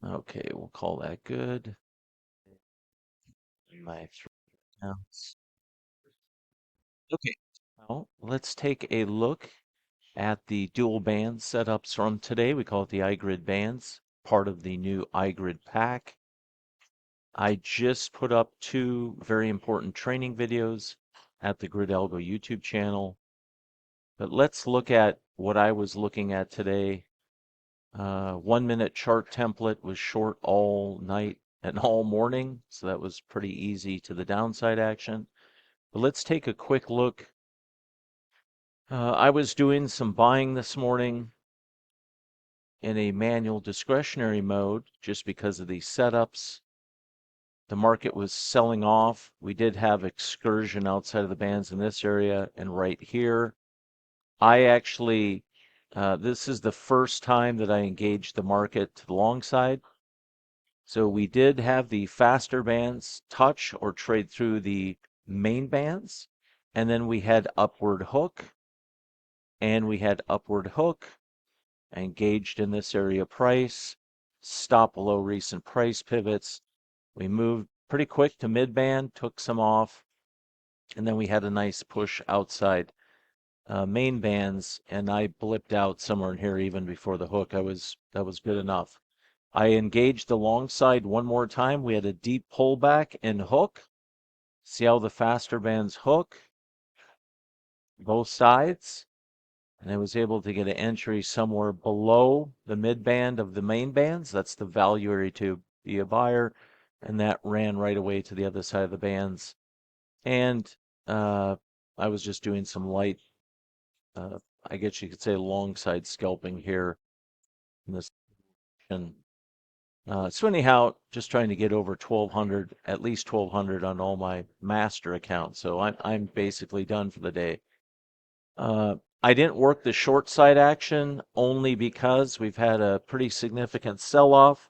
Okay, we'll call that good. My three counts. Okay, now let's take a look at the dual band setups from today. We call it the iGrid bands, part of the new iGrid pack. I just put up two very important training videos at the Grid Algo YouTube channel. But let's look at what I was looking at today. 1 minute chart template was short all night and all morning, so that was pretty easy to the downside action. But let's take a quick look. I was doing some buying this morning in a manual discretionary mode just because of these setups. The market was selling off. We did have excursion outside of the bands in this area and right here. I actually, this is the first time that I engaged the market to the long side. So we did have the faster bands touch or trade through the main bands. And then we had upward hook and we had upward hook engaged in this area price, stop below recent price pivots. We moved pretty quick to mid band, took some off, and then we had a nice push outside main bands, and I blipped out somewhere in here even before the hook. That was good enough. I engaged the long side one more time. We had a deep pullback and hook. See how the faster bands hook both sides, and I was able to get an entry somewhere below the mid band of the main bands. That's the value area to be a buyer, and that ran right away to the other side of the bands. And I was just doing some light, I guess you could say, long side scalping here in this. So anyhow, just trying to get over 1200, at least 1200 on all my master accounts. So I'm basically done for the day. I didn't work the short side action only because we've had a pretty significant sell-off,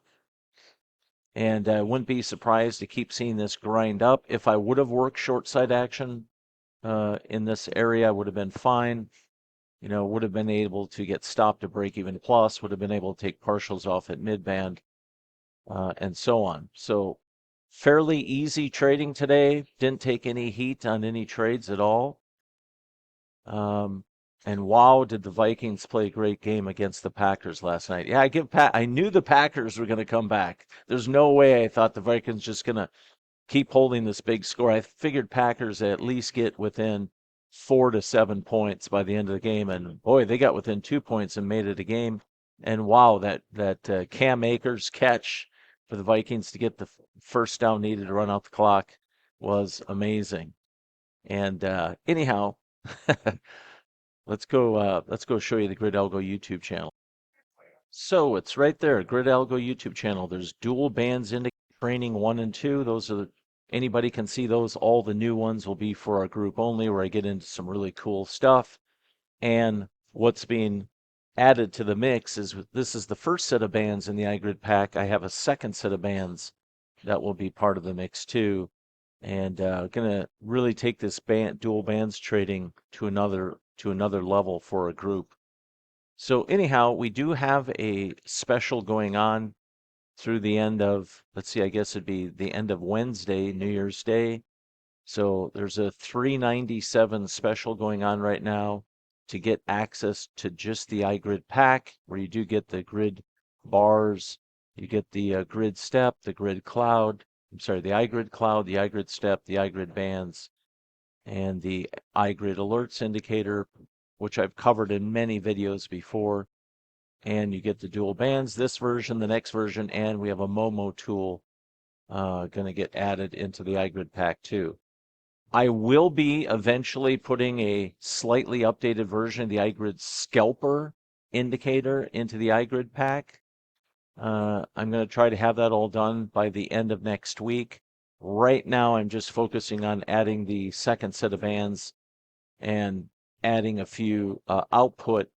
and I wouldn't be surprised to keep seeing this grind up. If I would have worked short side action in this area, I would have been fine. You know, would have been able to get stopped to break even plus, would have been able to take partials off at mid band, and so on. So fairly easy trading today. Didn't take any heat on any trades at all. And wow, did the Vikings play a great game against the Packers last night? Yeah, I knew the Packers were going to come back. There's no way I thought the Vikings just going to keep holding this big score. I figured Packers at least get within 4 to 7 points by the end of the game, and boy, they got within 2 points and made it a game. And wow, that Cam Akers catch for the Vikings to get the first down needed to run out the clock was amazing. And anyhow, let's go show you the Grid Algo YouTube channel. So it's right there, Grid Algo YouTube channel. There's dual bands indicator training 1 and 2. Those are anybody can see those. All the new ones will be for our group only, where I get into some really cool stuff. And what's being added to the mix is this is the first set of bands in the iGrid pack. I have a second set of bands that will be part of the mix too, and gonna really take this dual bands trading to another level for a group. So anyhow, we do have a special going on through the end of, let's see, I guess it'd be the end of Wednesday, New Year's Day. So there's a 397 special going on right now to get access to just the iGrid pack, where you do get the grid bars, you get the grid step, the grid cloud, I'm sorry, the iGrid cloud, the iGrid step, the iGrid bands, and the iGrid alerts indicator, which I've covered in many videos before. And you get the dual bands, this version, the next version, and we have a Momo tool going to get added into the iGrid pack too. I will be eventually putting a slightly updated version of the iGrid scalper indicator into the iGrid pack. I'm going to try to have that all done by the end of next week. Right now, I'm just focusing on adding the second set of bands and adding a few output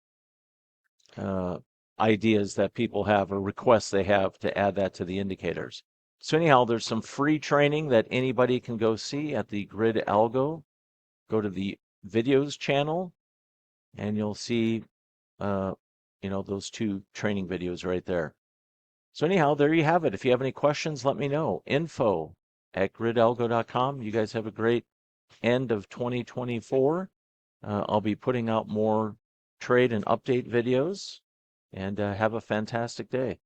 uh, ideas that people have or requests they have to add that to the indicators. So anyhow, there's some free training that anybody can go see at the Grid Algo. Go to the videos channel and you'll see, uh, those two training videos right there. So anyhow, there you have it. If you have any questions, let me know. info@gridelgo.com. You guys have a great end of 2024. I'll be putting out more trade and update videos, and have a fantastic day.